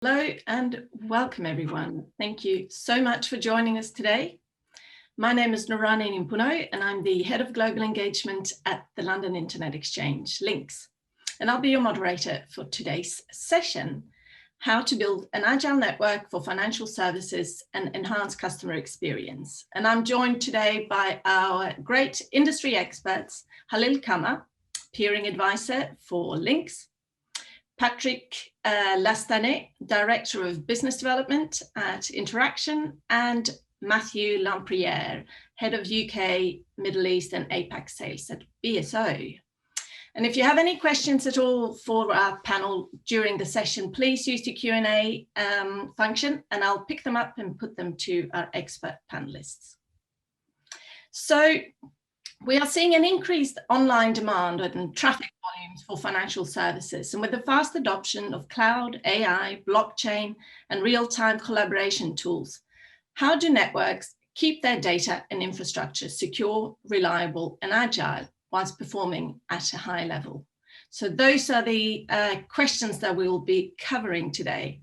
Hello and welcome everyone. Thank you so much for joining us today. My name is Nurani Nimpuno and I'm the Head of Global Engagement at the London Internet Exchange, LINX. And I'll be your moderator for today's session, how to build an agile network for financial services and enhance customer experience. And I'm joined today by our great industry experts, Halil Kama, Peering Advisor for LINX, Patrick Lastanet, Director of Business Development at Interxion, and Matthew Lampriere, Head of UK, Middle East and APAC Sales at BSO. And if you have any questions at all for our panel during the session, please use the Q&A function and I'll pick them up and put them to our expert panelists. So, we are seeing an increased online demand and traffic volumes for financial services. And with the fast adoption of cloud, AI, blockchain, and real-time collaboration tools, how do networks keep their data and infrastructure secure, reliable, and agile whilst performing at a high level? So those are the questions that we will be covering today.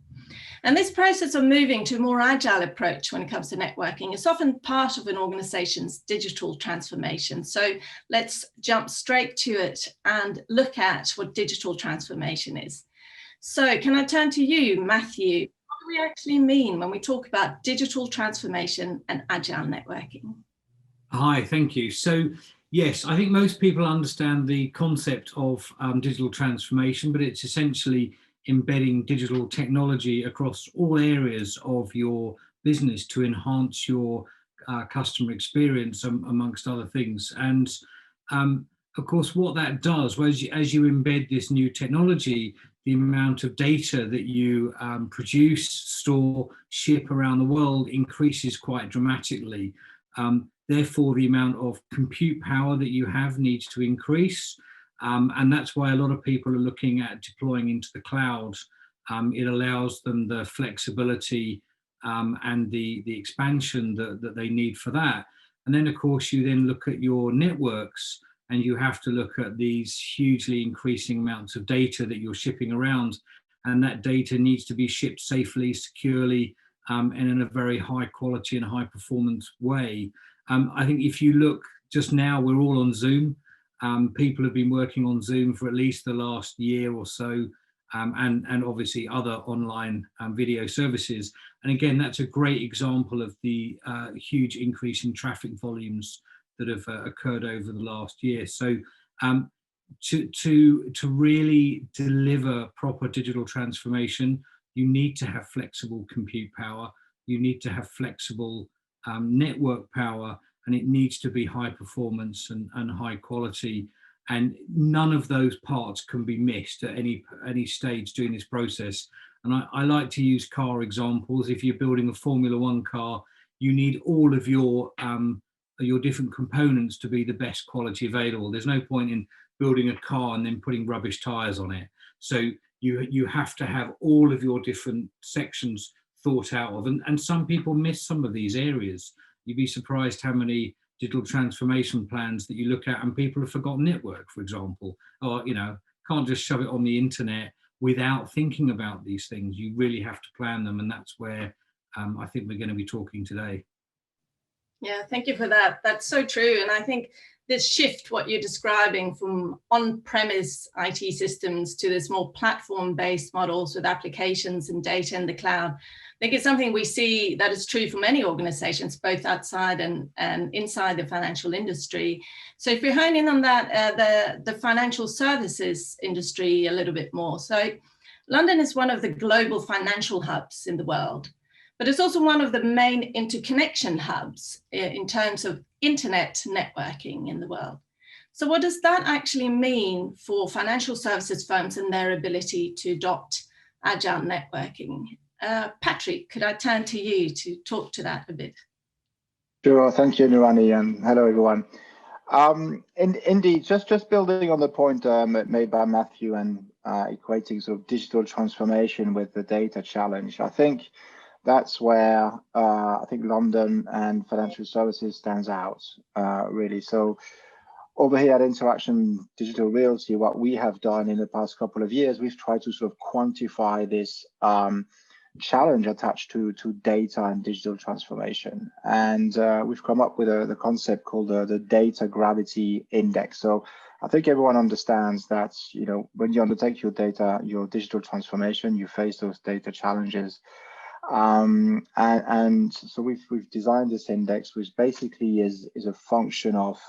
And this process of moving to a more agile approach when it comes to networking is often part of an organization's digital transformation. So let's jump straight to it and look at what digital transformation is. So can I turn to you, Matthew? What do we actually mean when we talk about digital transformation and agile networking? Hi, thank you. So yes, I think most people understand the concept of digital transformation, but it's essentially embedding digital technology across all areas of your business to enhance your customer experience, amongst other things. And of course, what that does, as you embed this new technology, the amount of data that you produce, store, ship around the world increases quite dramatically. Therefore, the amount of compute power that you have needs to increase. And that's why a lot of people are looking at deploying into the cloud. It allows them the flexibility and the expansion that they need for that. And then, of course, you then look at your networks and you have to look at these hugely increasing amounts of data that you're shipping around. And that data needs to be shipped safely, securely, and in a very high quality and high performance way. I think if you look just now, we're all on Zoom. People have been working on Zoom for at least the last year or so, and obviously other online video services. And again, that's a great example of the huge increase in traffic volumes that have occurred over the last year. So to really deliver proper digital transformation, you need to have flexible compute power, you need to have flexible network power, and it needs to be high performance and high quality. And none of those parts can be missed at any stage during this process. And I like to use car examples. If you're building a Formula One car, you need all of your different components to be the best quality available. There's no point in building a car and then putting rubbish tires on it. So you have to have all of your different sections thought out of. And some people miss some of these areas. You'd be surprised how many digital transformation plans that you look at and people have forgotten network, for example, or, can't just shove it on the internet without thinking about these things. You really have to plan them. And that's where I think we're going to be talking today. Yeah, thank you for that. That's so true. And I think this shift, what you're describing from on-premise IT systems to this more platform-based models with applications and data in the cloud, I think it's something we see that is true for many organizations, both outside and inside the financial industry. So if we hone in on that, the financial services industry a little bit more. So London is one of the global financial hubs in the world, but it's also one of the main interconnection hubs in terms of internet networking in the world. So what does that actually mean for financial services firms and their ability to adopt agile networking? Patrick, could I turn to you to talk to that a bit? Sure, thank you, Nurani, and hello, everyone. Indeed, just building on the point made by Matthew and equating sort of digital transformation with the data challenge, I think that's where I think London and financial services stands out, really. So over here at Interxion Digital Realty, what we have done in the past couple of years, we've tried to sort of quantify this challenge attached to data and digital transformation. And we've come up with the concept called the data gravity index. So I think everyone understands that, you know, when you undertake your digital transformation, you face those data challenges. And so we've designed this index, which basically is a function of,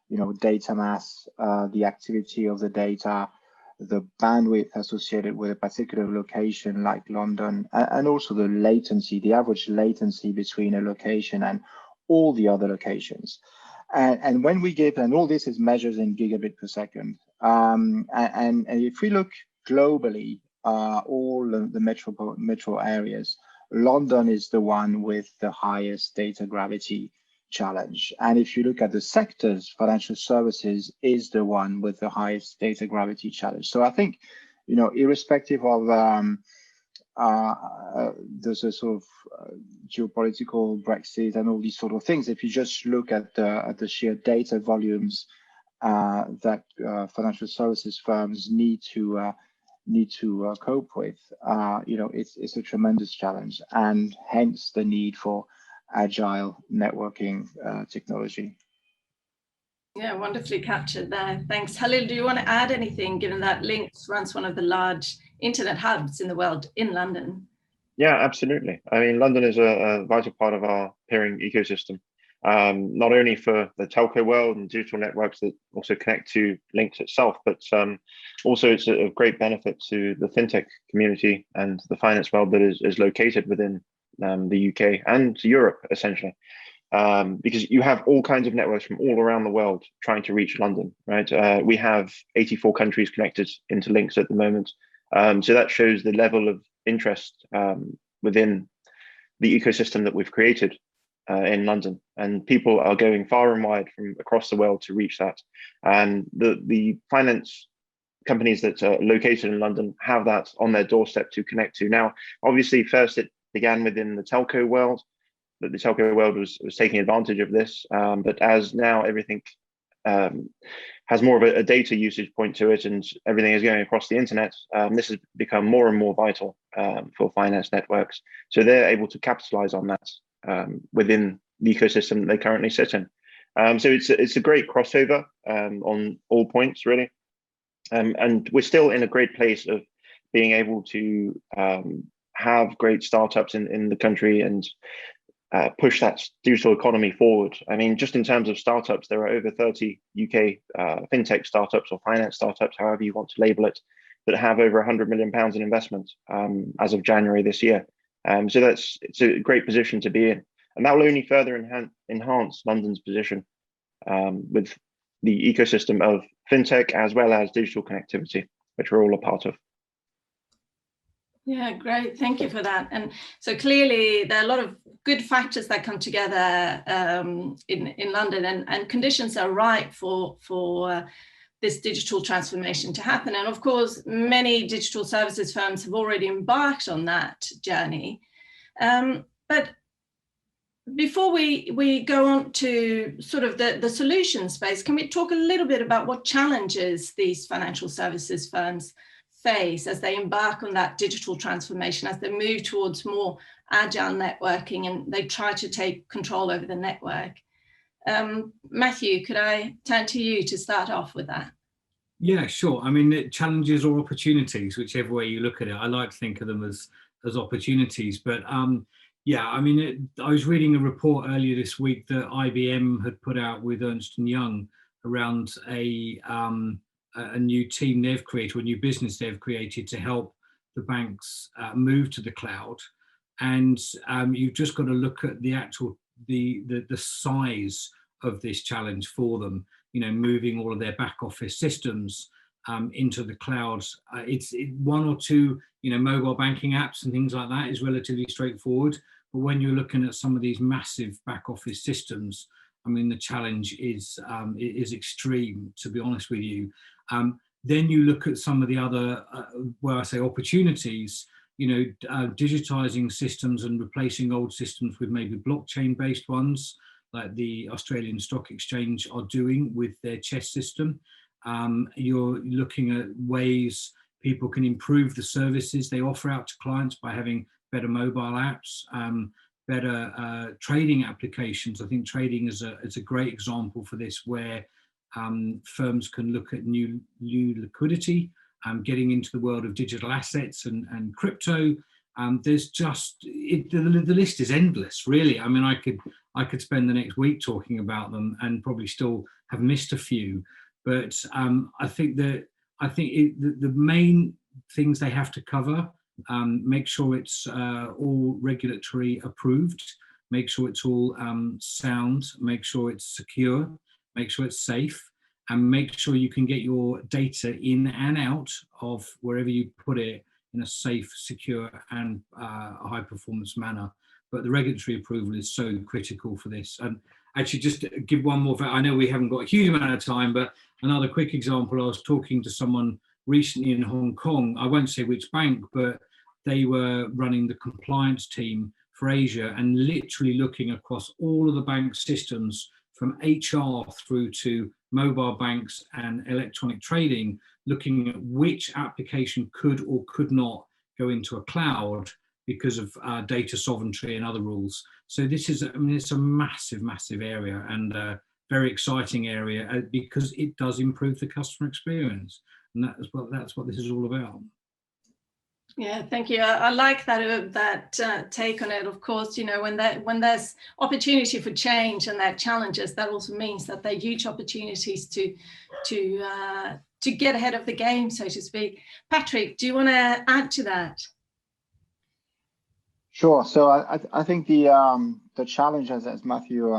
you know, data mass, the activity of the data, the bandwidth associated with a particular location like London, and also the latency, the average latency between a location and all the other locations. And when we give, and all this is measured in gigabit per second. And if we look globally, all the metro areas, London is the one with the highest data gravity challenge. And if you look at the sectors, financial services is the one with the highest data gravity challenge. So I think, you know, irrespective of there's a sort of geopolitical Brexit and all these sort of things, if you just look at the sheer data volumes that financial services firms need to cope with, you know, it's a tremendous challenge, and hence the need for agile networking technology. Yeah, wonderfully captured there. Thanks. Halil, do you want to add anything, given that LINX runs one of the large internet hubs in the world in London? Yeah, absolutely. I mean, London is a vital part of our peering ecosystem, not only for the telco world and digital networks that also connect to LINX itself, but also it's a great benefit to the fintech community and the finance world that is located within the UK and Europe, essentially, because you have all kinds of networks from all around the world trying to reach London, right? We have 84 countries connected into LINX at the moment. So that shows the level of interest within the ecosystem that we've created in London, and people are going far and wide from across the world to reach that. And the finance companies that are located in London have that on their doorstep to connect to. Now, obviously, first it began within the telco world, that the telco world was taking advantage of this. But as now everything has more of a data usage point to it, and everything is going across the internet, this has become more and more vital for finance networks. So they're able to capitalize on that within the ecosystem that they currently sit in. So it's a great crossover on all points, really. And we're still in a great place of being able to have great startups in the country and push that digital economy forward. I mean, just in terms of startups, there are over 30 UK fintech startups or finance startups, however you want to label it, that have over £100 million in investment as of January this year. So it's a great position to be in. And that will only further enhance London's position with the ecosystem of fintech as well as digital connectivity, which we're all a part of. Yeah, great. Thank you for that. And so clearly there are a lot of good factors that come together in London, and conditions are right for this digital transformation to happen. And of course, many digital services firms have already embarked on that journey. But before we go on to sort of the solution space, can we talk a little bit about what challenges these financial services firms face as they embark on that digital transformation, as they move towards more agile networking and they try to take control over the network? Matthew, could I turn to you to start off with that? Yeah, sure. I mean, challenges or opportunities, whichever way you look at it. I like to think of them as opportunities. But yeah, I mean, I was reading a report earlier this week that IBM had put out with Ernst & Young around a new team they've created, or a new business they've created to help the banks move to the cloud. And you've just got to look at the actual the size of this challenge for them. You know, moving all of their back office systems into the cloud. It's one or two, you know, mobile banking apps and things like that is relatively straightforward. But when you're looking at some of these massive back office systems, I mean, the challenge is extreme, to be honest with you. Then you look at some of the other, where I say opportunities, you know, digitizing systems and replacing old systems with maybe blockchain-based ones, like the Australian Stock Exchange are doing with their CHESS system. You're looking at ways people can improve the services they offer out to clients by having better mobile apps, better trading applications. I think trading is a great example for this, where firms can look at new liquidity, getting into the world of digital assets and crypto. There's just the list is endless, really. I mean, I could spend the next week talking about them and probably still have missed a few. But I think the main things they have to cover: make sure it's all regulatory approved, make sure it's all sound, make sure it's secure, make sure it's safe, and make sure you can get your data in and out of wherever you put it in a safe, secure, and high performance manner. But the regulatory approval is so critical for this. And actually, just to give one more, I know we haven't got a huge amount of time, but another quick example: I was talking to someone recently in Hong Kong. I won't say which bank, but they were running the compliance team for Asia and literally looking across all of the bank systems from HR through to mobile banks and electronic trading, looking at which application could or could not go into a cloud because of data sovereignty and other rules. So this is, I mean, it's a massive, massive area, and a very exciting area, because it does improve the customer experience. And that's what this is all about. Yeah, thank you. I like that take on it. Of course, you know, when there's opportunity for change and there are challenges, that also means that there are huge opportunities to get ahead of the game, so to speak. Patrick, do you want to add to that? Sure. So I think the challenge, as Matthew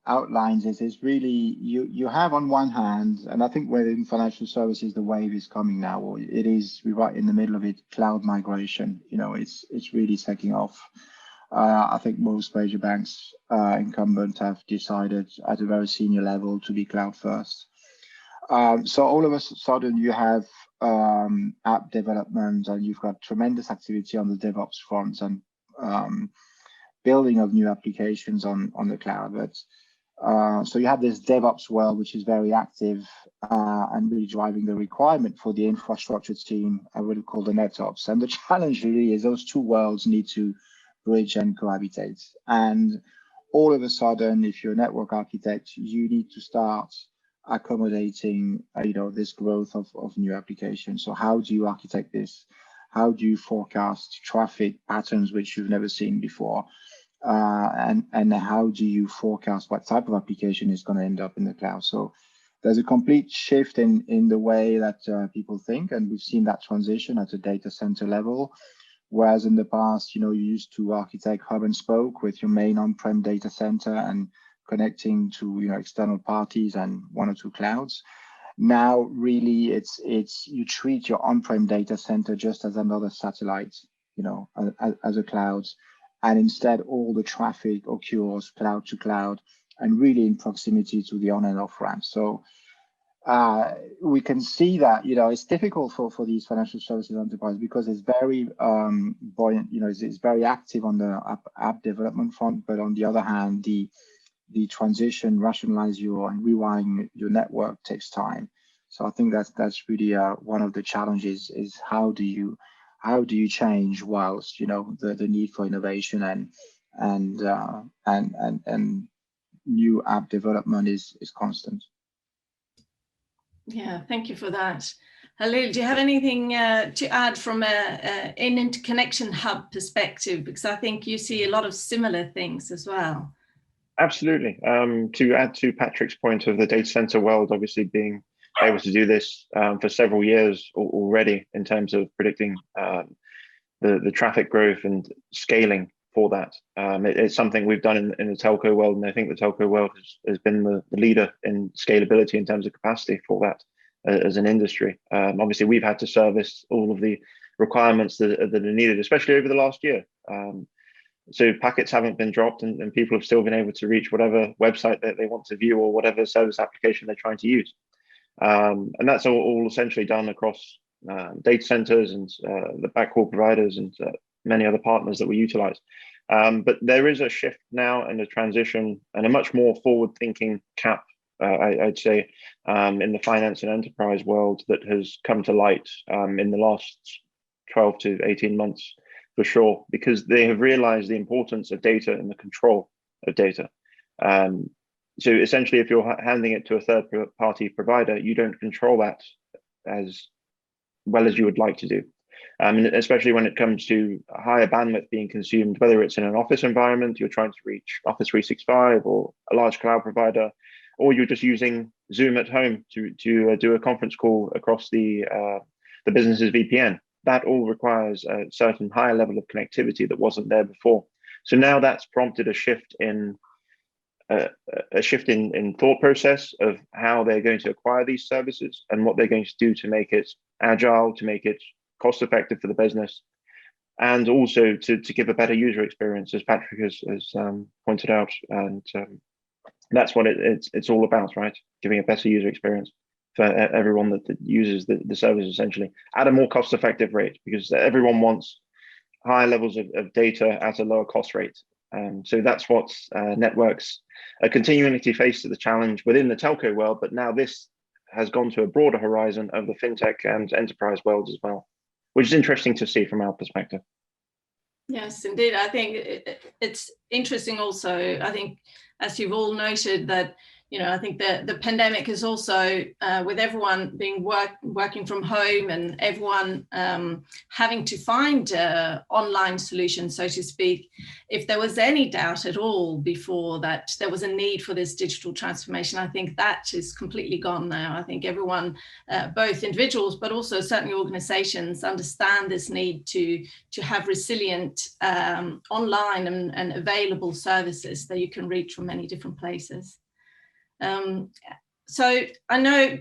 outlines, is really you have on one hand, and I think within financial services the wave is coming now, or we're right in the middle of it, cloud migration. You know, it's really taking off. I think most major banks incumbent have decided at a very senior level to be cloud first. So all of a sudden you have app development, and you've got tremendous activity on the DevOps front, and building of new applications on the cloud. But so you have this DevOps world, which is very active and really driving the requirement for the infrastructure team, I would call the NetOps. And the challenge really is those two worlds need to bridge and cohabitate. And all of a sudden, if you're a network architect, you need to start accommodating this growth of new applications. So how do you architect this? How do you forecast traffic patterns which you've never seen before? And how do you forecast what type of application is going to end up in the cloud? So there's a complete shift in the way that people think, and we've seen that transition at a data center level. Whereas in the past, you used to architect hub and spoke with your main on-prem data center and connecting to external parties and one or two clouds. Now, really, it's you treat your on-prem data center just as another satellite, as a cloud, and instead all the traffic occurs cloud to cloud and really in proximity to the on and off ramp. So we can see that it's difficult for these financial services enterprises because it's very buoyant, it's very active on the app development front, but on the other hand, the transition, rationalize and rewiring your network takes time. So I think that's really one of the challenges, is how do you change whilst the need for innovation and new app development is constant. Yeah, thank you for that. Halil, do you have anything to add from an interconnection hub perspective? Because I think you see a lot of similar things as well. Absolutely. To add to Patrick's point of the data center world, obviously being able to do this for several years already in terms of predicting the traffic growth and scaling for that. It's something we've done in the telco world, and I think the telco world has been the leader in scalability in terms of capacity for that as an industry. Obviously, we've had to service all of the requirements that are needed, especially over the last year. So packets haven't been dropped, and people have still been able to reach whatever website that they want to view or whatever service application they're trying to use. And that's all essentially done across data centers and the backhaul providers and many other partners that we utilize. But there is a shift now and a transition and a much more forward-thinking cap, I'd say, in the finance and enterprise world that has come to light in the last 12 to 18 months. for sure, because they have realized the importance of data and the control of data. So essentially, if you're handing it to a third-party provider, you don't control that as well as you would like to do. And especially when it comes to higher bandwidth being consumed, whether it's in an office environment, you're trying to reach Office 365 or a large cloud provider, or you're just using Zoom at home to do a conference call across the business's VPN. That all requires a certain higher level of connectivity that wasn't there before. So now that's prompted a shift in thought process of how they're going to acquire these services and what they're going to do to make it agile, to make it cost effective for the business, and also to give a better user experience, as Patrick has pointed out. And that's what it's all about, right? Giving a better user experience for everyone that uses the service, essentially at a more cost effective rate, because everyone wants higher levels of data at a lower cost rate. So that's what networks are continuing to face the challenge within the telco world, but now this has gone to a broader horizon of the fintech and enterprise worlds as well, which is interesting to see from our perspective. Yes, indeed. I think it's interesting also, I think, as you've all noted, that I think the pandemic is also, with everyone being working from home and everyone having to find online solutions, so to speak, if there was any doubt at all before that there was a need for this digital transformation, I think that is completely gone now. I think everyone, both individuals, but also certainly organizations, understand this need to have resilient online and available services that you can reach from many different places. So I know,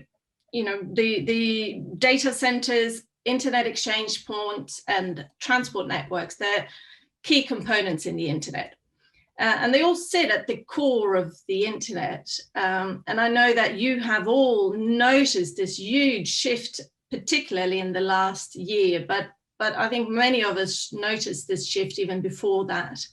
the data centers, internet exchange points, and transport networks, they're key components in the internet. And they all sit at the core of the internet. And I know that you have all noticed this huge shift, particularly in the last year, but I think many of us noticed this shift even before that.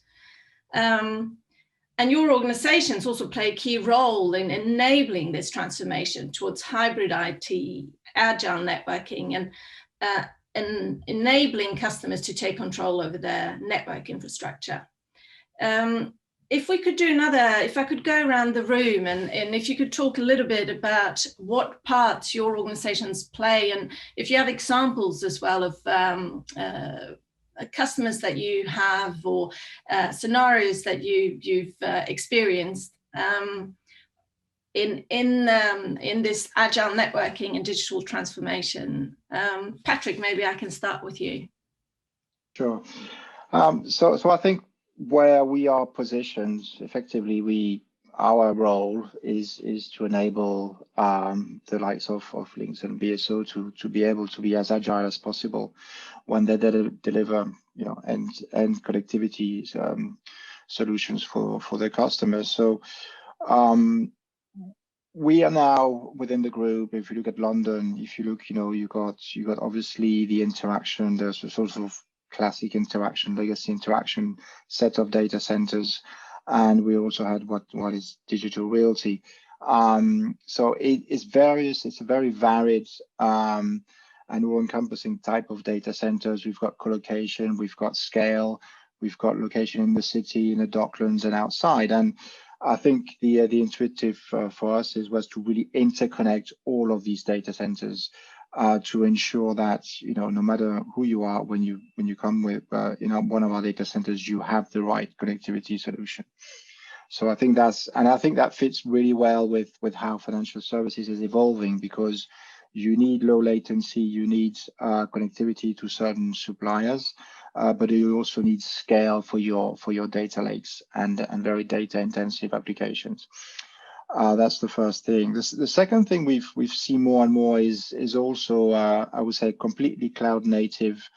And your organizations also play a key role in enabling this transformation towards hybrid IT, agile networking, and enabling customers to take control over their network infrastructure. If I could go around the room and if you could talk a little bit about what parts your organizations play, and if you have examples as well of customers that you have, or scenarios that you've experienced in this agile networking and digital transformation. Patrick, maybe I can start with you. Sure. So I think where we are positioned, effectively, our role is to enable the likes of LINX and BSO to be able to be as agile as possible when they deliver end connectivity solutions for their customers. So we are now within the group. If you look at London, if you look, you got obviously the interaction. There's a sort of classic interaction, legacy interaction set of data centers. And we also had what is digital realty. So it's various. It's a very varied and all-encompassing type of data centers. We've got colocation, we've got scale, we've got location in the city, in the docklands, and outside. And I think the intuitive for us was to really interconnect all of these data centers to ensure that no matter who you are, when you come with one of our data centers, you have the right connectivity solution. So I think that fits really well with how financial services is evolving, because you need low latency, you need connectivity to certain suppliers, but you also need scale for your data lakes and very data intensive applications. That's the first thing. The second thing we've seen more and more is also I would say completely cloud native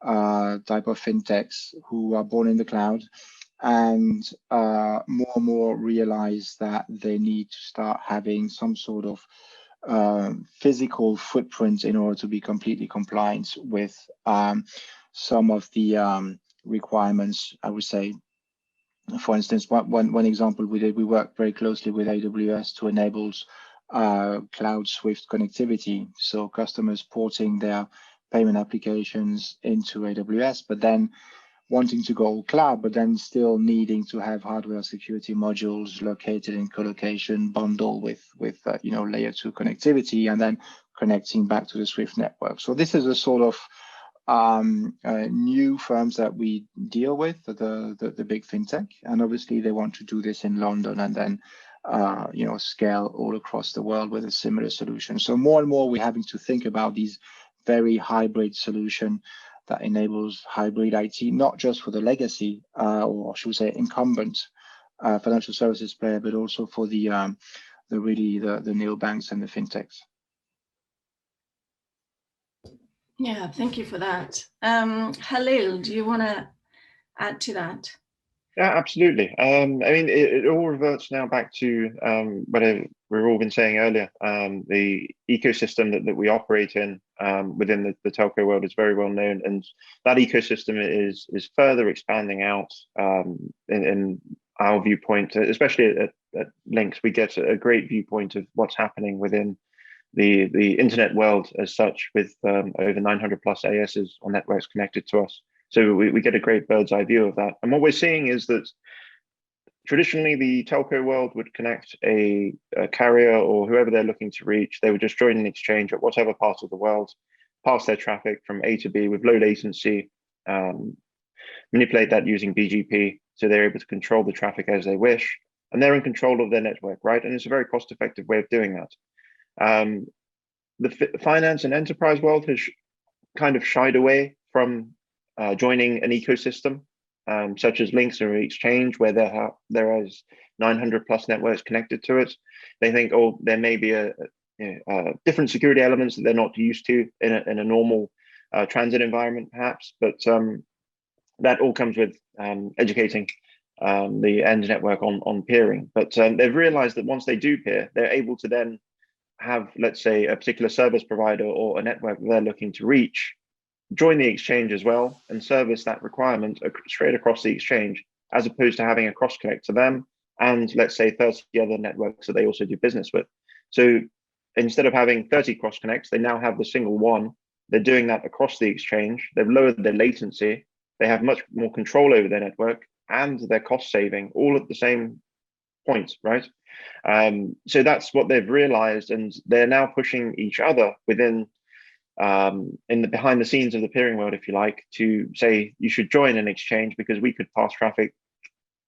type of fintechs who are born in the cloud, and more and more realize that they need to start having some sort of physical footprint in order to be completely compliant with some of the requirements. I would say, for instance, one example we did, we worked very closely with AWS to enable Cloud Swift connectivity. So customers porting their payment applications into AWS, but then wanting to go cloud, but then still needing to have hardware security modules located in co-location, bundle with layer 2 connectivity, and then connecting back to the Swift network. So this is a sort of new firms that we deal with, the big fintech, and obviously they want to do this in London and then scale all across the world with a similar solution. So more and more we're having to think about these very hybrid solution that enables hybrid IT, not just for the legacy or should we say incumbent financial services player, but also for the neobanks and the fintechs. Yeah, thank you for that. Halil, do you want to add to that? Yeah, absolutely. I mean, it all reverts now back to what we've all been saying earlier. The ecosystem that we operate in within the telco world is very well known, and that ecosystem is further expanding out in our viewpoint, especially at LINX. We get a great viewpoint of what's happening within the internet world as such, with over 900 plus ASs or networks connected to us. So we get a great bird's eye view of that. And what we're seeing is that traditionally the telco world would connect a carrier or whoever they're looking to reach. They would just join an exchange at whatever part of the world, pass their traffic from A to B with low latency, manipulate that using BGP, so they're able to control the traffic as they wish. And they're in control of their network, right? And it's a very cost-effective way of doing that. The finance and enterprise world has kind of shied away from joining an ecosystem such as LINX or Exchange, where there is 900 plus networks connected to it. They think, oh, there may be different security elements that they're not used to in a normal transit environment, perhaps. But that all comes with educating the end network on peering. But they've realized that once they do peer, they're able to then have, let's say, a particular service provider or a network that they're looking to reach, join the exchange as well and service that requirement straight across the exchange, as opposed to having a cross connect to them and, let's say, 30 other networks that they also do business with. So instead of having 30 cross connects, they now have the single one. They're doing that across the exchange. They've lowered their latency. They have much more control over their network and their cost saving, all at the same point, right? So that's what they've realized, and they're now pushing each other within in the behind the scenes of the peering world, if you like, to say you should join an exchange because we could pass traffic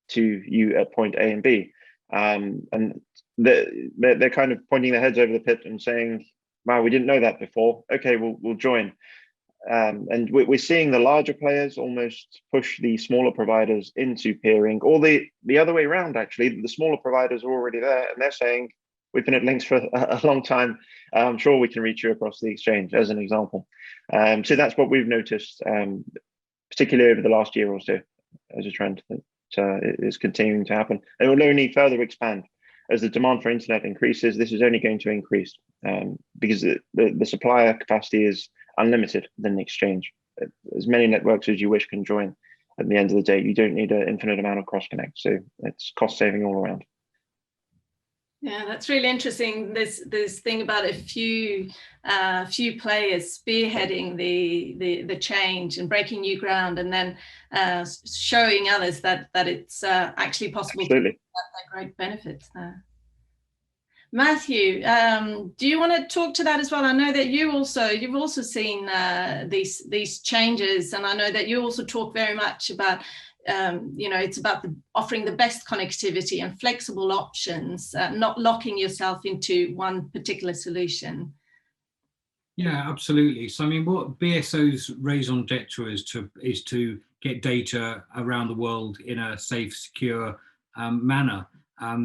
to you at point A and B. And they're kind of pointing their heads over the pit and saying, wow, we didn't know that before. Okay, we'll join. And we're seeing the larger players almost push the smaller providers into peering, or the other way around, actually. The smaller providers are already there and they're saying, we've been at LINX for a long time. I'm sure we can reach you across the exchange, as an example. So that's what we've noticed, particularly over the last year or so, as a trend that is continuing to happen. And it will only further expand as the demand for internet increases. This is only going to increase because the supplier capacity is unlimited within the exchange. As many networks as you wish can join. At the end of the day, you don't need an infinite amount of cross connect. So it's cost saving all around. Yeah, that's really interesting. This thing about a few players spearheading the change and breaking new ground, and then showing others that it's actually possible. Absolutely. To get great benefits there. Matthew, do you want to talk to that as well? I know that you've also seen these changes, and I know that you also talk very much about. It's about offering the best connectivity and flexible options, not locking yourself into one particular solution. Yeah, absolutely. So, I mean, what BSO's raison d'etre is to get data around the world in a safe, secure manner.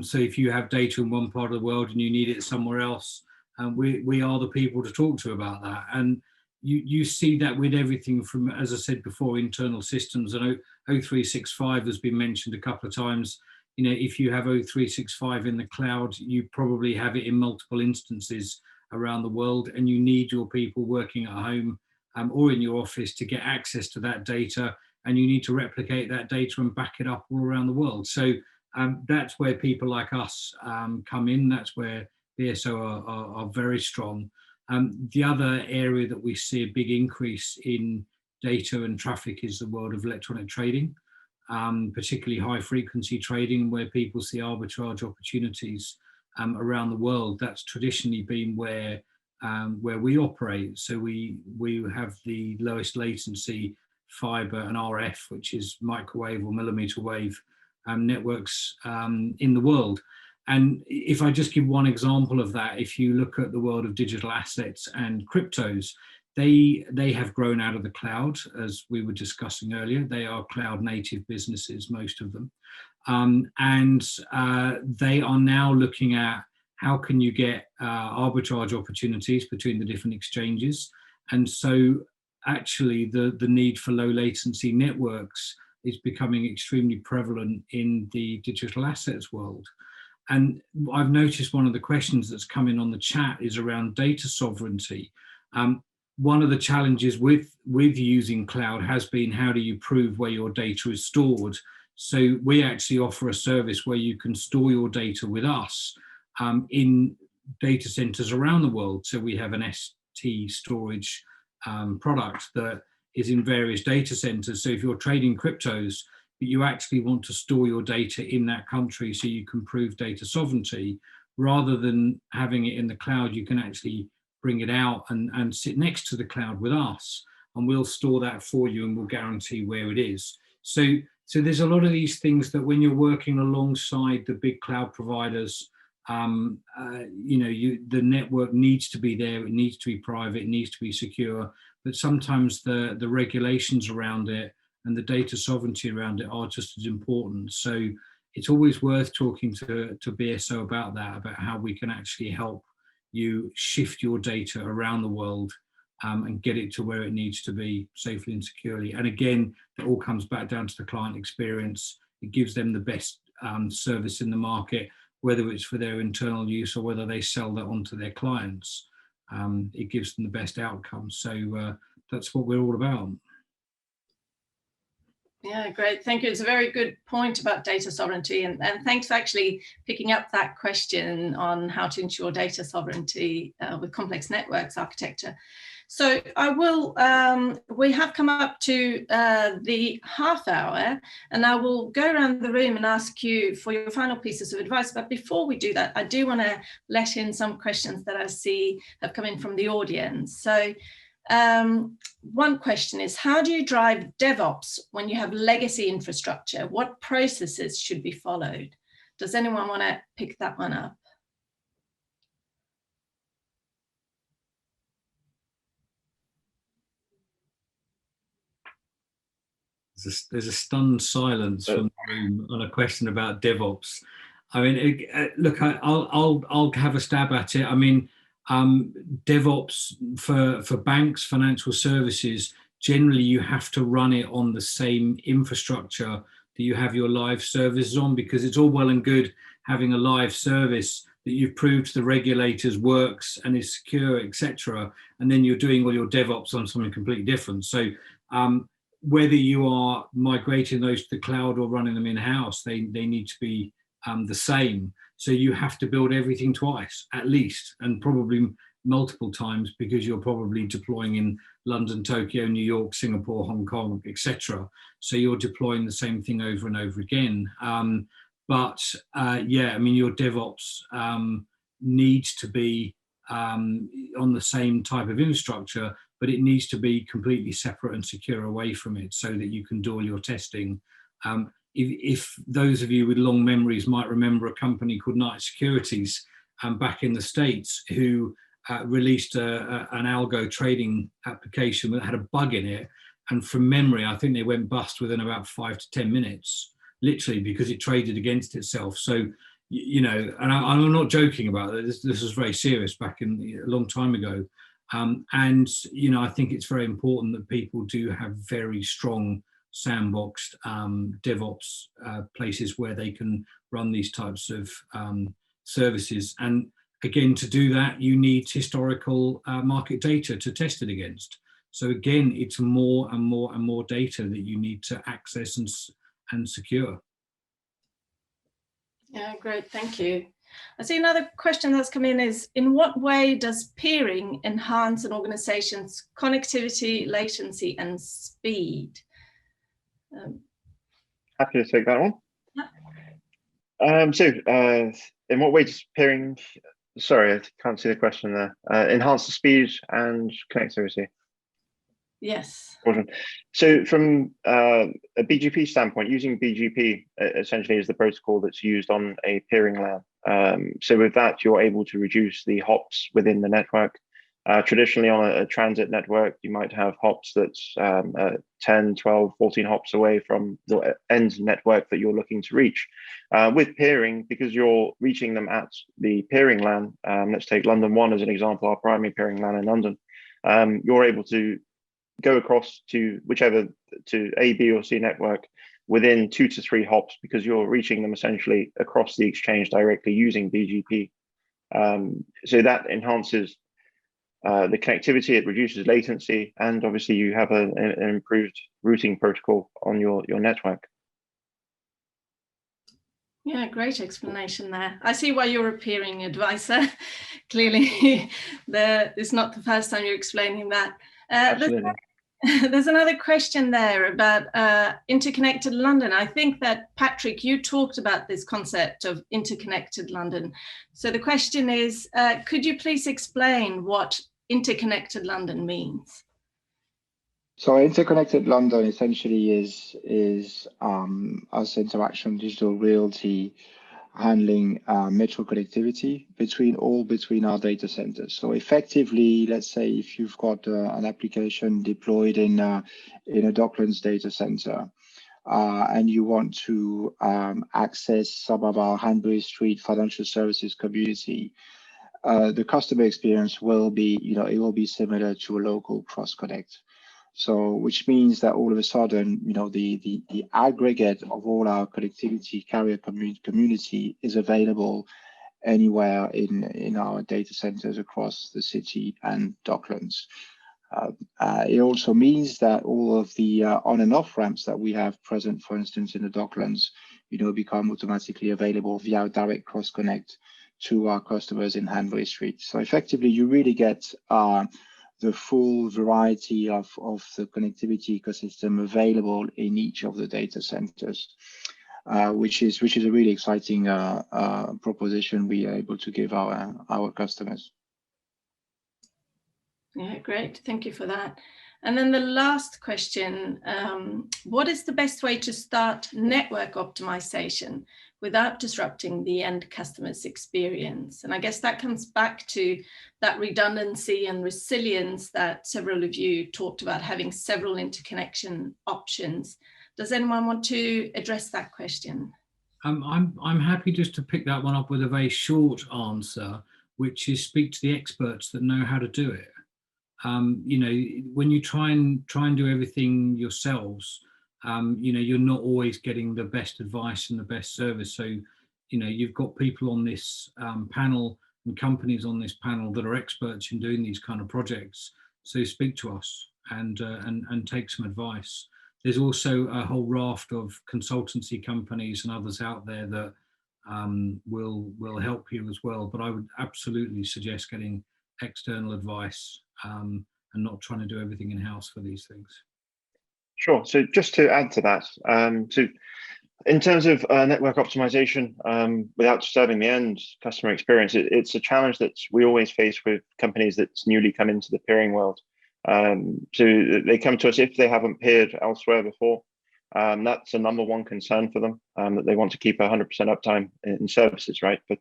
So if you have data in one part of the world and you need it somewhere else, we are the people to talk to about that. And you see that with everything from, as I said before, internal systems. And O365 has been mentioned a couple of times. You know, if you have O365 in the cloud, you probably have it in multiple instances around the world, and you need your people working at home or in your office to get access to that data, and you need to replicate that data and back it up all around the world. So that's where people like us come in. That's where BSO are very strong. The other area that we see a big increase in data and traffic is the world of electronic trading, particularly high frequency trading, where people see arbitrage opportunities around the world. That's traditionally been where we operate. So we have the lowest latency fiber and RF, which is microwave or millimeter wave networks in the world. And if I just give one example of that, if you look at the world of digital assets and cryptos, they have grown out of the cloud, as we were discussing earlier. They are cloud native businesses, most of them. And they are now looking at how can you get arbitrage opportunities between the different exchanges. And so actually the need for low latency networks is becoming extremely prevalent in the digital assets world. And I've noticed one of the questions that's come in on the chat is around data sovereignty. One of the challenges with using cloud has been, how do you prove where your data is stored? So we actually offer a service where you can store your data with us in data centers around the world. So we have an ST storage product that is in various data centers. So if you're trading cryptos, but you actually want to store your data in that country so you can prove data sovereignty, rather than having it in the cloud, you can actually bring it out and sit next to the cloud with us, and we'll store that for you and we'll guarantee where it is. So there's a lot of these things that when you're working alongside the big cloud providers, the network needs to be there, it needs to be private, it needs to be secure, but sometimes the regulations around it and the data sovereignty around it are just as important. So it's always worth talking to BSO about that, about how we can actually help you shift your data around the world and get it to where it needs to be safely and securely. And again, it all comes back down to the client experience. It gives them the best service in the market, whether it's for their internal use or whether they sell that onto their clients. It gives them the best outcome. So that's what we're all about. Yeah, great. Thank you. It's a very good point about data sovereignty. And thanks for actually picking up that question on how to ensure data sovereignty with complex networks architecture. So I will, we have come up to the half hour, and I will go around the room and ask you for your final pieces of advice. But before we do that, I do want to let in some questions that I see have come in from the audience. So one question is, how do you drive DevOps when you have legacy infrastructure? What processes should be followed? Does anyone want to pick that one up? There's a stunned silence from the room on a question about DevOps. I mean, look, I'll have a stab at it. I mean, DevOps for banks, financial services, generally you have to run it on the same infrastructure that you have your live services on, because it's all well and good having a live service that you've proved to the regulators works and is secure, etc., and then you're doing all your DevOps on something completely different. So whether you are migrating those to the cloud or running them in-house, they need to be the same. So you have to build everything twice, at least, and probably multiple times, because you're probably deploying in London, Tokyo, New York, Singapore, Hong Kong, etc. So you're deploying the same thing over and over again. Yeah, I mean, your DevOps needs to be on the same type of infrastructure, but it needs to be completely separate and secure away from it so that you can do all your testing. If those of you with long memories might remember a company called Knight Securities back in the States, who released an algo trading application that had a bug in it. And from memory, I think they went bust within about 5 to 10 minutes, literally, because it traded against itself. So, you know, and I'm not joking about it. This was very serious back in a long time ago. And, you know, I think it's very important that people do have very strong sandboxed DevOps places where they can run these types of services. And again, to do that, you need historical market data to test it against. So again, it's more and more and more data that you need to access and secure. Yeah, great, thank you. I see another question that's come in what way does peering enhance an organization's connectivity, latency, and speed? Happy to take that one. Yeah. In what way does peering, sorry, I can't see the question there, enhance the speed and connectivity? Yes. So from a BGP standpoint, using BGP essentially is the protocol that's used on a peering LAN. So with that, you're able to reduce the hops within the network. Traditionally on a transit network, you might have hops that's 10, 12, 14 hops away from the end network that you're looking to reach. With peering, because you're reaching them at the peering LAN, let's take London 1 as an example, our primary peering LAN in London, you're able to go across to to A, B, or C network within 2 to 3 hops because you're reaching them essentially across the exchange directly using BGP. So that enhances the connectivity, it reduces latency, and obviously you have an improved routing protocol on your network. Yeah, great explanation there. I see why you're a peering advisor. Clearly, it's not the first time you're explaining that. There's another question there about interconnected London. I think that, Patrick, you talked about this concept of interconnected London. So the question is, could you please explain what interconnected London means? So interconnected London essentially is us Interaxion Digital Realty handling metro connectivity between our data centers. So effectively, let's say if you've got an application deployed in a Docklands data center, and you want to access some of our Hanbury Street financial services community, the customer experience will be, it will be similar to a local cross connect. So, which means that all of a sudden, the aggregate of all our connectivity carrier community is available anywhere in our data centers across the city and Docklands. It also means that all of the on and off ramps that we have present, for instance, in the Docklands, become automatically available via direct cross connect to our customers in Hanbury Street. So effectively, you really get the full variety of the connectivity ecosystem available in each of the data centers, which is a really exciting proposition we are able to give our customers. Yeah, great. Thank you for that. And then the last question, what is the best way to start network optimization without disrupting the end customer's experience? And I guess that comes back to that redundancy and resilience that several of you talked about, having several interconnection options. Does anyone want to address that question? I'm happy just to pick that one up with a very short answer, which is speak to the experts that know how to do it. When you try and do everything yourselves, you're not always getting the best advice and the best service. So, you've got people on this panel and companies on this panel that are experts in doing these kind of projects. So speak to us and take some advice. There's also a whole raft of consultancy companies and others out there that will help you as well. But I would absolutely suggest getting external advice and not trying to do everything in-house for these things. Sure. So just to add to that, so in terms of network optimization, without disturbing the end customer experience, it's a challenge that we always face with companies that's newly come into the peering world. So they come to us if they haven't peered elsewhere before. That's a number one concern for them, that they want to keep 100% uptime in services, right? But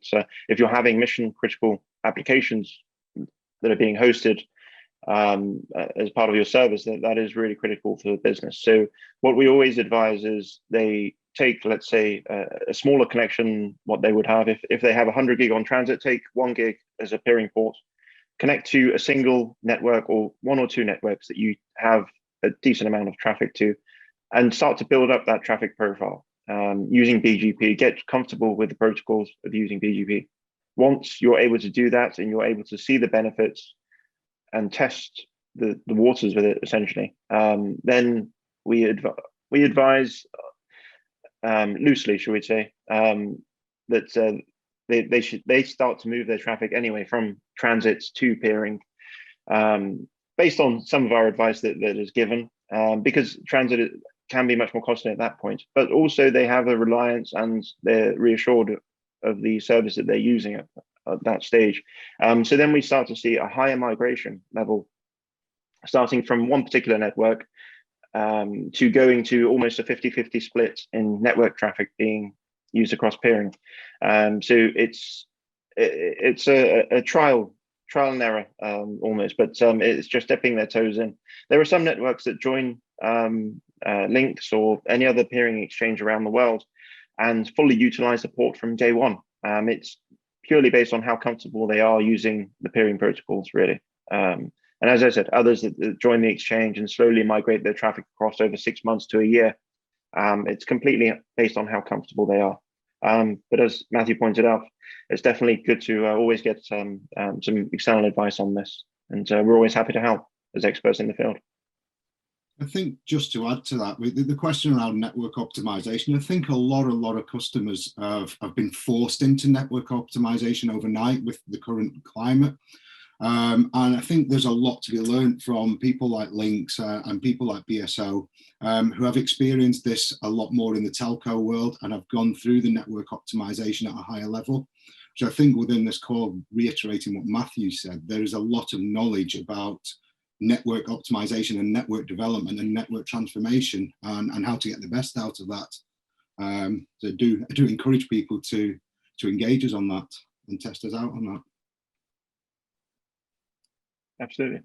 if you're having mission critical applications that are being hosted as part of your service, that is really critical for the business. So what we always advise is they take, let's say, a smaller connection, what they would have if they have 100 gig on transit, take 1 gig as a peering port, connect to a single network or 1 or 2 networks that you have a decent amount of traffic to, and start to build up that traffic profile using BGP, get comfortable with the protocols of using BGP. Once you're able to do that and you're able to see the benefits and test the waters with it, essentially, then we advise loosely, shall we say, that they start to move their traffic anyway from transits to peering, based on some of our advice that is given, because transit can be much more costly at that point, but also they have a reliance and they're reassured of the service that they're using at that stage. So then we start to see a higher migration level, starting from one particular network to going to almost a 50-50 split in network traffic being used across peering. So it's a trial and error almost, but it's just dipping their toes in. There are some networks that join LINX or any other peering exchange around the world and fully utilize the port from day one. It's purely based on how comfortable they are using the peering protocols, really. And as I said, others that join the exchange and slowly migrate their traffic across over 6 months to a year, it's completely based on how comfortable they are. But as Matthew pointed out, it's definitely good to always get some external advice on this. And we're always happy to help as experts in the field. I think just to add to that, with the question around network optimization, I think a lot of customers have been forced into network optimization overnight with the current climate. And I think there's a lot to be learned from people like LINX and people like BSO, who have experienced this a lot more in the telco world and have gone through the network optimization at a higher level. So I think within this call, reiterating what Matthew said, there is a lot of knowledge about network optimization and network development and network transformation and how to get the best out of that. So I do encourage people to engage us on that and test us out on that. Absolutely.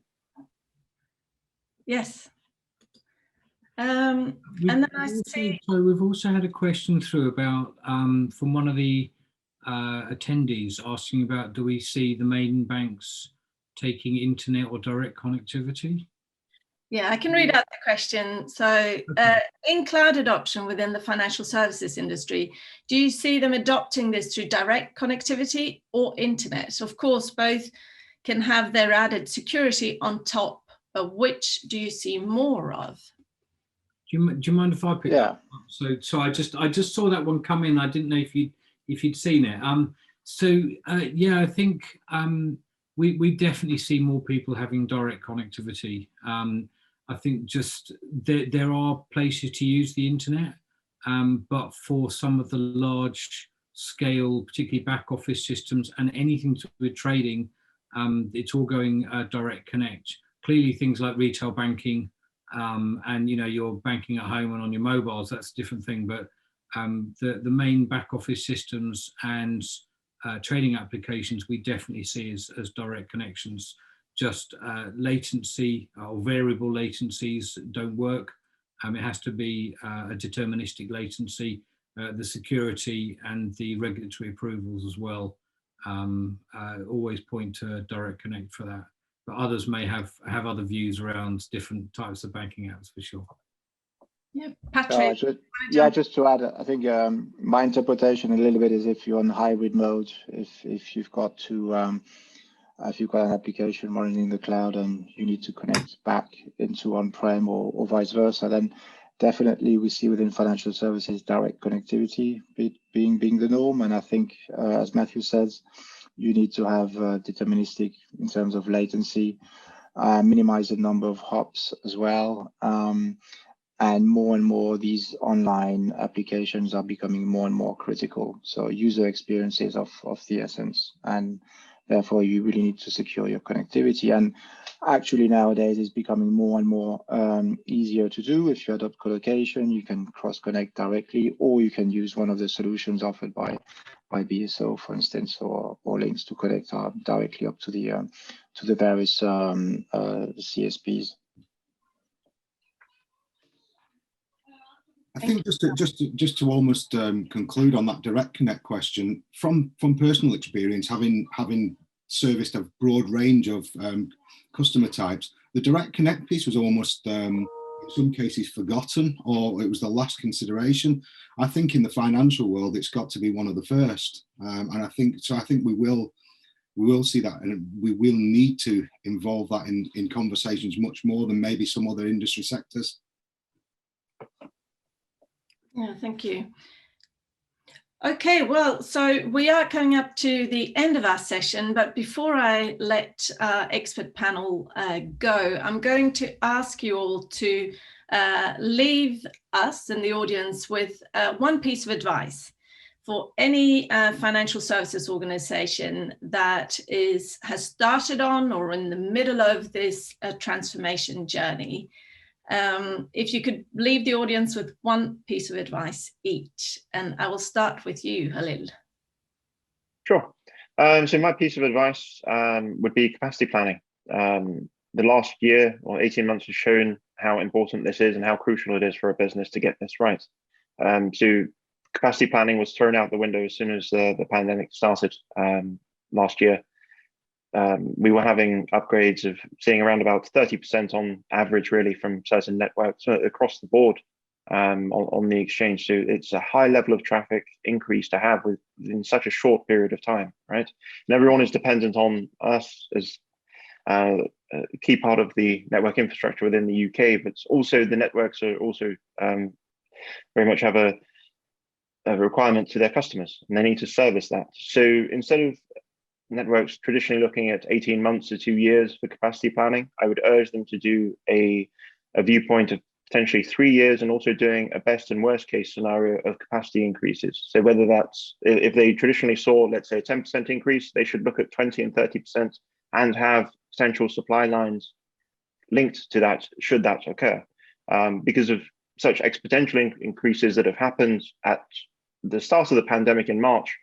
Yes. And then I see. So we've also had a question through about from one of the attendees asking about, do we see the main banks taking internet or direct connectivity? Yeah, I can read out the question. So in cloud adoption within the financial services industry, do you see them adopting this through direct connectivity or internet? Of course, both can have their added security on top, but which do you see more of? Do you mind if I pick that up? So I just saw that one come in. I didn't know if you'd seen it. Yeah, I think we definitely see more people having direct connectivity. I think just there are places to use the internet, but for some of the large scale, particularly back office systems and anything to do with trading, it's all going direct connect. Clearly things like retail banking, and you're banking at home and on your mobiles, that's a different thing, but the main back office systems and trading applications we definitely see as direct connections. Just latency or variable latencies don't work. It has to be a deterministic latency. The security and the regulatory approvals as well always point to direct connect for that. But others may have other views around different types of banking apps for sure. Yeah, Patrick. Just to add, I think my interpretation a little bit is if you're on hybrid mode, if you've got to if you've got an application running in the cloud and you need to connect back into on-prem or vice versa, then definitely we see within financial services direct connectivity being the norm. And I think, as Matthew says, you need to have deterministic in terms of latency, minimize the number of hops as well. And more these online applications are becoming more and more critical. So user experience is of the essence, and therefore you really need to secure your connectivity. And actually nowadays it's becoming more and more easier to do. If you adopt colocation, you can cross-connect directly, or you can use one of the solutions offered by BSO, for instance, or LINX to connect directly up to the various CSPs. I think just to almost conclude on that direct connect question, from personal experience, having serviced a broad range of customer types, the direct connect piece was almost in some cases forgotten, or it was the last consideration. I think in the financial world, it's got to be one of the first, and I think we will see that, and we will need to involve that in conversations much more than maybe some other industry sectors. Yeah, thank you. Okay, well, so we are coming up to the end of our session, but before I let our expert panel go, I'm going to ask you all to leave us and the audience with one piece of advice for any financial services organization that has started on or in the middle of this transformation journey. If you could leave the audience with one piece of advice each, and I will start with you, Halil. Sure. So my piece of advice would be capacity planning. The last year or 18 months has shown how important this is and how crucial it is for a business to get this right. So capacity planning was thrown out the window as soon as the pandemic started last year. We were having upgrades of seeing around about 30% on average, really, from certain networks across the board on the exchange. So it's a high level of traffic increase to have within such a short period of time, right? And everyone is dependent on us as a key part of the network infrastructure within the UK, but also the networks are also very much have a requirement to their customers, and they need to service that. So instead of networks traditionally looking at 18 months to 2 years for capacity planning, I would urge them to do a viewpoint of potentially 3 years, and also doing a best and worst case scenario of capacity increases. So whether that's, if they traditionally saw, let's say, a 10% increase, they should look at 20 and 30% and have potential supply lines linked to that should that occur. Because of such exponential increases that have happened at the start of the pandemic in March,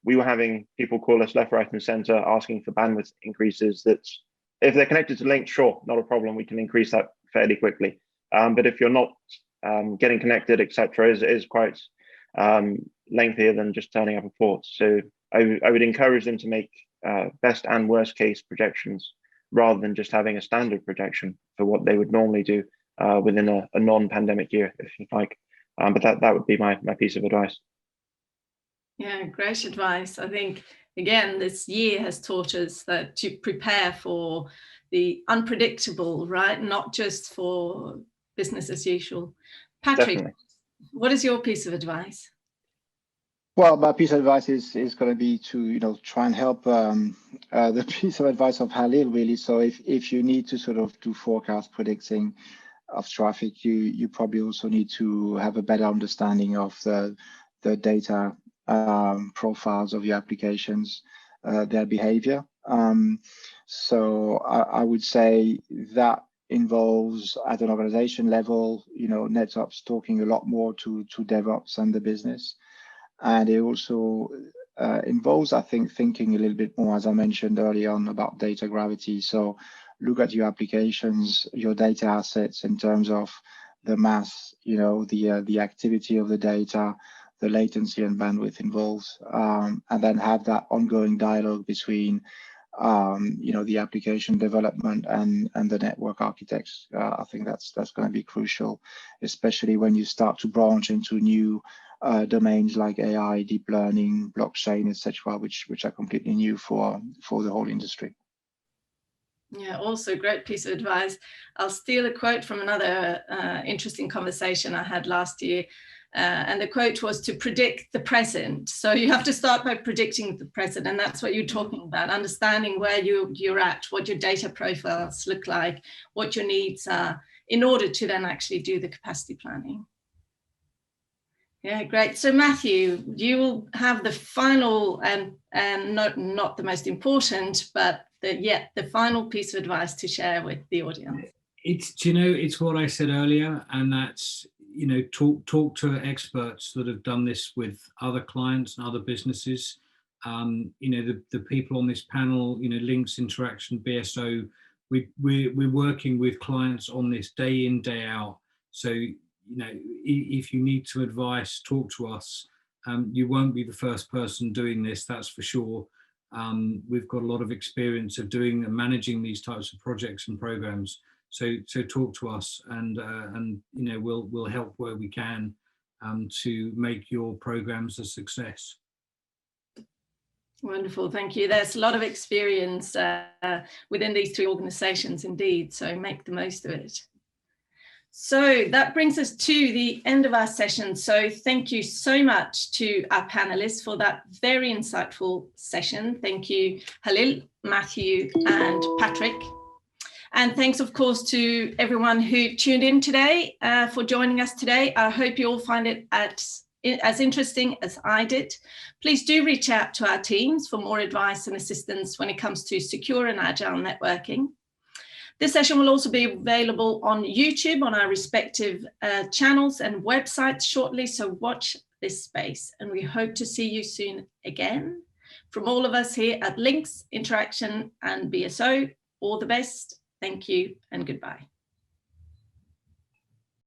we were having people call us left, right, and center asking for bandwidth increases that, if they're connected to LINX, sure, not a problem, we can increase that fairly quickly. But if you're not getting connected, etc., is quite lengthier than just turning up a port. So I would encourage them to make best and worst case projections rather than just having a standard projection for what they would normally do within a non-pandemic year, if you like. But that would be my piece of advice. Yeah, great advice. I think, again, this year has taught us that to prepare for the unpredictable, right? Not just for business as usual. Patrick, definitely. What is your piece of advice? Well, my piece of advice is going to be to try and help the piece of advice of Halil, really. So if you need to sort of do forecast predicting of traffic, you probably also need to have a better understanding of the data profiles of your applications, their behavior. So I would say that involves, at an organization level, NetOps talking a lot more to DevOps and the business. And it also involves, I think, thinking a little bit more, as I mentioned earlier on, about data gravity. So look at your applications, your data assets in terms of the mass, the activity of the data, the latency and bandwidth involved, and then have that ongoing dialogue between the application development and the network architects. I think that's going to be crucial, especially when you start to branch into new domains like AI, deep learning, blockchain, etc., which are completely new for the whole industry. Yeah, also great piece of advice. I'll steal a quote from another interesting conversation I had last year. And the quote was to predict the present. So you have to start by predicting the present. And that's what you're talking about, understanding where you're at, what your data profiles look like, what your needs are, in order to then actually do the capacity planning. Yeah, great. So Matthew, you will have the final and not the most important, but the final piece of advice to share with the audience. It's what I said earlier, and that's, talk to experts that have done this with other clients and other businesses. The people on this panel, LINX, Interxion, BSO, we're working with clients on this day in, day out. So, if you need some advice, talk to us. You won't be the first person doing this, that's for sure. We've got a lot of experience of doing and managing these types of projects and programs. So talk to us, and we'll help where we can to make your programs a success. Wonderful, thank you. There's a lot of experience within these three organizations indeed, so make the most of it. So that brings us to the end of our session. So thank you so much to our panelists for that very insightful session. Thank you, Halil, Matthew, and Patrick. And thanks, of course, to everyone who tuned in today for joining us today. I hope you all find it as interesting as I did. Please do reach out to our teams for more advice and assistance when it comes to secure and agile networking. This session will also be available on YouTube on our respective channels and websites shortly, so watch this space. And we hope to see you soon again. From all of us here at LINX, Interaction and BSO, all the best. Thank you and goodbye.